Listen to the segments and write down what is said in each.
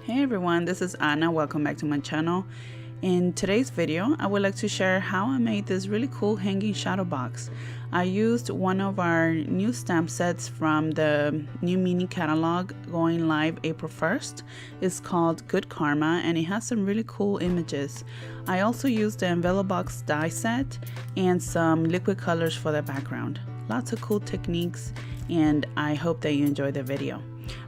Hey everyone, this is Anna. Welcome back to my channel. In today's video, I would like to share how I made this really cool hanging shadow box. I used one of our new stamp sets from the new mini catalog going live April 1st. It's called Good Karma and it has some really cool images. I also used the Envelo-Box Die Set and some liquid colors for the background. Lots of cool techniques, and I hope that you enjoy the video.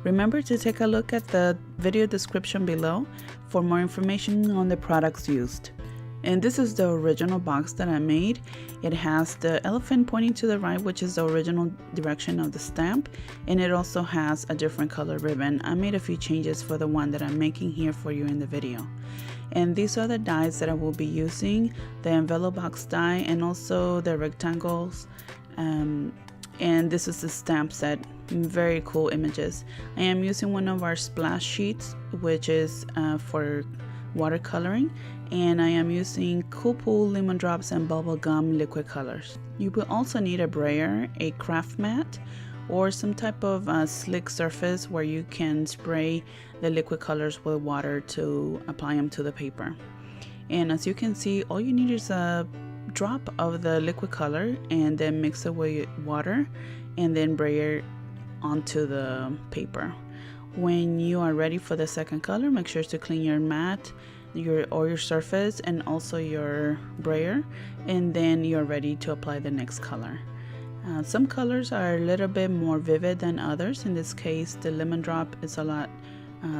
Remember to take a look at the video description below for more information on the products used. And this is the original box that I made. It has the elephant pointing to the right, which is the original direction of the stamp, and it also has a different color ribbon. I made a few changes for the one that I'm making here for you in the video. And these are the dies that I will be using, the Envelo-Box die and also the rectangles. And this is the stamp set. Very cool images. I am using one of our splash sheets, which is for watercoloring, and I am using Cool Pool lemon drops and bubble gum liquid colors. You will also need a brayer, a craft mat, or some type of slick surface where you can spray the liquid colors with water to apply them to the paper. And as you can see, all you need is a drop of the liquid color and then mix it with water and then brayer onto the paper. When you are ready for the second color, make sure to clean your mat, your surface, and also your brayer, and then you're ready to apply the next color. Some colors are a little bit more vivid than others. In this case, the lemon drop is a lot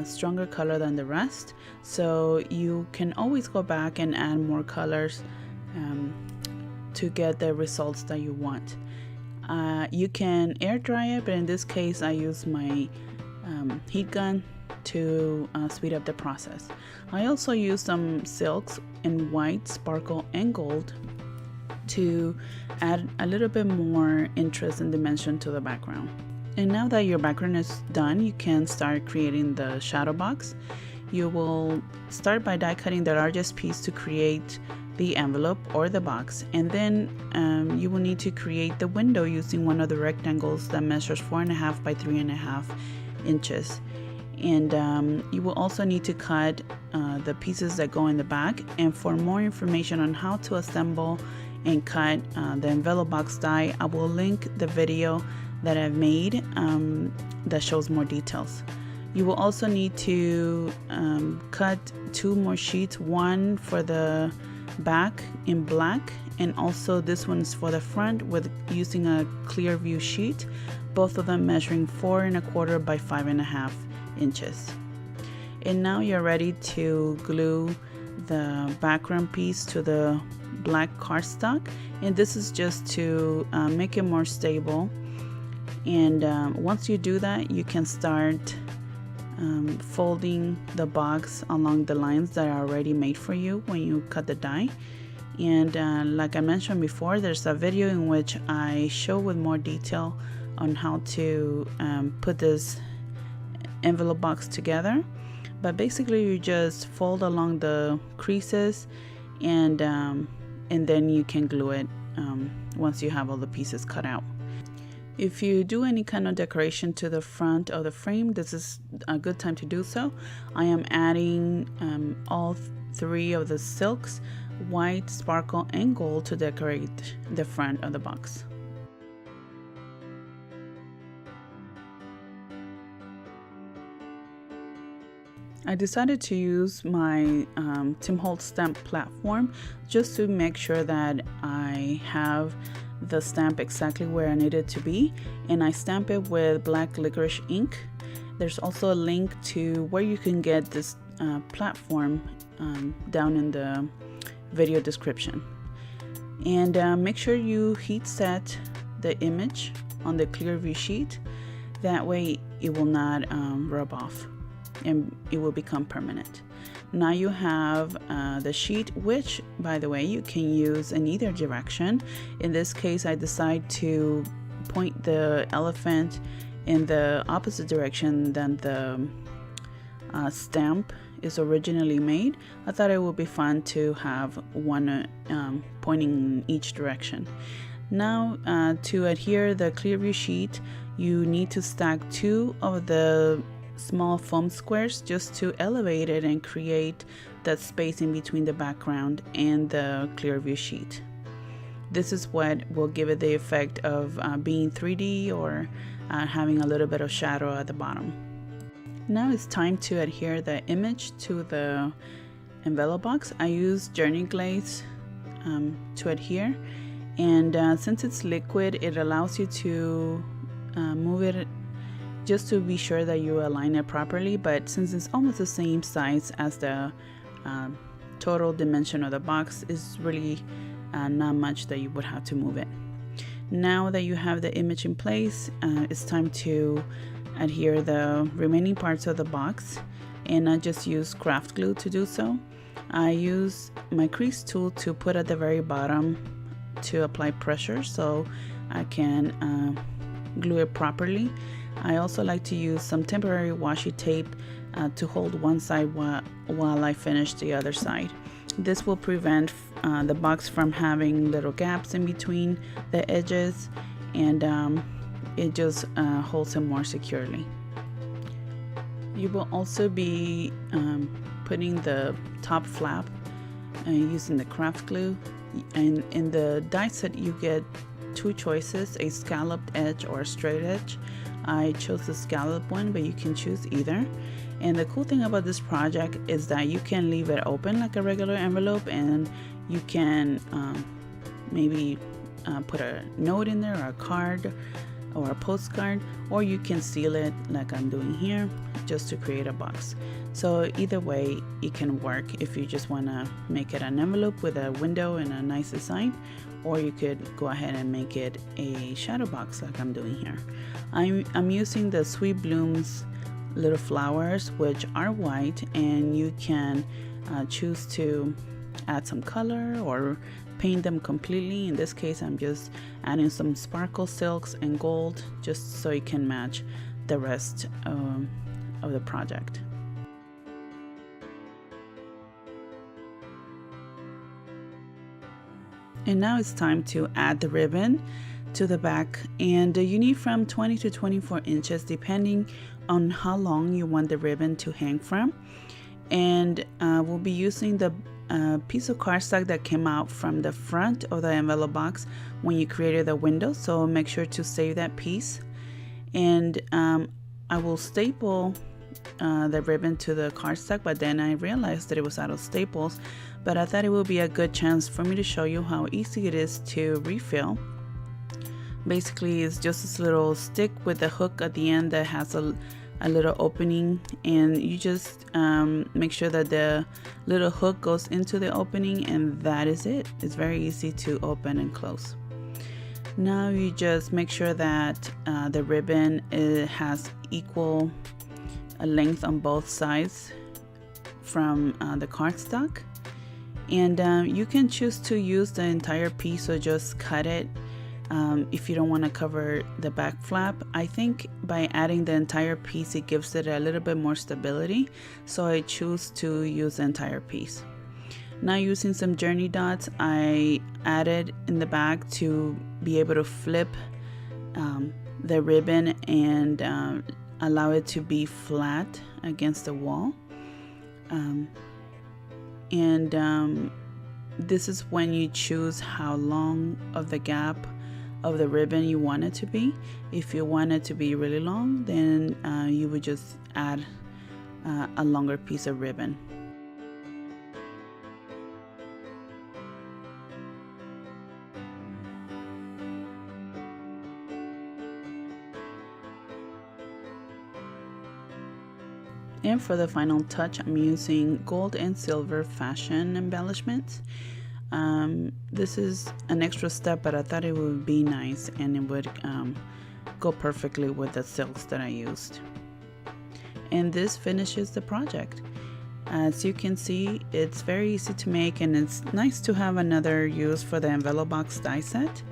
stronger color than the rest, so you can always go back and add more colors to get the results that you want. You can air dry it, but in this case I use my heat gun to speed up the process. I also use some silks in white, sparkle, and gold to add a little bit more interest and dimension to the background. And now that your background is done, you can start creating the shadow box. You will start by die cutting the largest piece to create the envelope or the box, and then you will need to create the window using one of the rectangles that measures 4.5 by 3.5 inches. And you will also need to cut the pieces that go in the back. And for more information on how to assemble and cut the Envelo-Box die, I will link the video that I've made that shows more details. You will also need to cut 2 more sheets, one for the back in black, and also this one is for the front with using a clear view sheet, both of them measuring 4.25 by 5.5 inches. And now you're ready to glue the background piece to the black cardstock, and this is just to make it more stable. And once you do that, you can start folding the box along the lines that are already made for you when you cut the die. And like I mentioned before, there's a video in which I show with more detail on how to put this envelope box together. But basically you just fold along the creases, and then you can glue it once you have all the pieces cut out. If you do any kind of decoration to the front of the frame, this is a good time to do so. I am adding all 3 of the silks, white, sparkle, and gold, to decorate the front of the box. I decided to use my Tim Holtz stamp platform just to make sure that I have the stamp exactly where I need it to be, and I stamp it with black licorice ink. There's also a link to where you can get this platform down in the video description. And make sure you heat set the image on the clear view sheet, that way it will not rub off and it will become permanent. Now you have the sheet, which by the way you can use in either direction. In this case I decide to point the elephant in the opposite direction than the stamp is originally made. I thought it would be fun to have one pointing in each direction. Now to adhere the clear view sheet, you need to stack 2 of the small foam squares just to elevate it and create that space in between the background and the clear view sheet. This is what will give it the effect of being 3D or having a little bit of shadow at the bottom. Now it's time to adhere the image to the Envelo-Box. I use Journey Glaze to adhere, and since it's liquid, it allows you to move it just to be sure that you align it properly, but since it's almost the same size as the total dimension of the box, is really not much that you would have to move it. Now that you have the image in place, it's time to adhere the remaining parts of the box, and I just use craft glue to do so. I use my crease tool to put at the very bottom to apply pressure so I can glue it properly. I also like to use some temporary washi tape to hold one side while I finish the other side. This will prevent the box from having little gaps in between the edges, and it just holds it more securely. You will also be putting the top flap using the craft glue, and in the die set you get two choices, a scalloped edge or a straight edge. I chose the scallop one, but you can choose either. And the cool thing about this project is that you can leave it open like a regular envelope, and you can maybe put a note in there, or a card, or a postcard, or you can seal it like I'm doing here just to create a box. So either way it can work if you just want to make it an envelope with a window and a nice design, or you could go ahead and make it a shadow box like I'm doing here. I'm using the Sweet Blooms little flowers, which are white, and you can choose to add some color or paint them completely. In this case, I'm just adding some sparkle silks and gold just so it can match the rest of the project. And now it's time to add the ribbon to the back, and you need from 20 to 24 inches depending on how long you want the ribbon to hang from. And we'll be using the piece of cardstock that came out from the front of the Envelo-Box when you created the window, so make sure to save that piece. And I will staple the ribbon to the cardstock, but then I realized that it was out of staples, but I thought it would be a good chance for me to show you how easy it is to refill. Basically, it's just this little stick with a hook at the end that has a little opening, and you just make sure that the little hook goes into the opening, and that is it. It's very easy to open and close. Now you just make sure that the ribbon has equal length on both sides from the cardstock, and you can choose to use the entire piece or just cut it if you don't want to cover the back flap. I think by adding the entire piece it gives it a little bit more stability, so I choose to use the entire piece. Now, using some journey dots, I added in the back to be able to flip the ribbon and allow it to be flat against the wall. This is when you choose how long of the gap of the ribbon you want it to be. If you want it to be really long, then you would just add a longer piece of ribbon. And for the final touch, I'm using gold and silver fashion embellishments. This is an extra step, but I thought it would be nice and it would go perfectly with the silks that I used. And this finishes the project. As you can see, it's very easy to make, and it's nice to have another use for the Envelo-Box Die Set.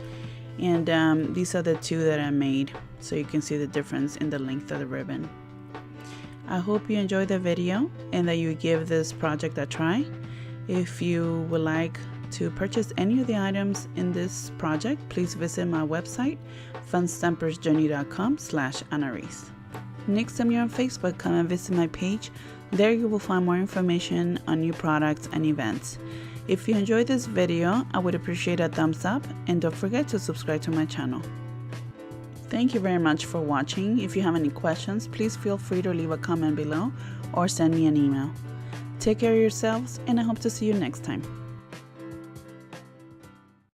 And these are the two that I made, so you can see the difference in the length of the ribbon. I hope you enjoyed the video and that you give this project a try. If you would like to purchase any of the items in this project, please visit my website, funstampersjourney.com/Ana Reese. Next time you're on Facebook, come and visit my page. There you will find more information on new products and events. If you enjoyed this video, I would appreciate a thumbs up, and don't forget to subscribe to my channel. Thank you very much for watching. If you have any questions, please feel free to leave a comment below or send me an email. Take care of yourselves, and I hope to see you next time.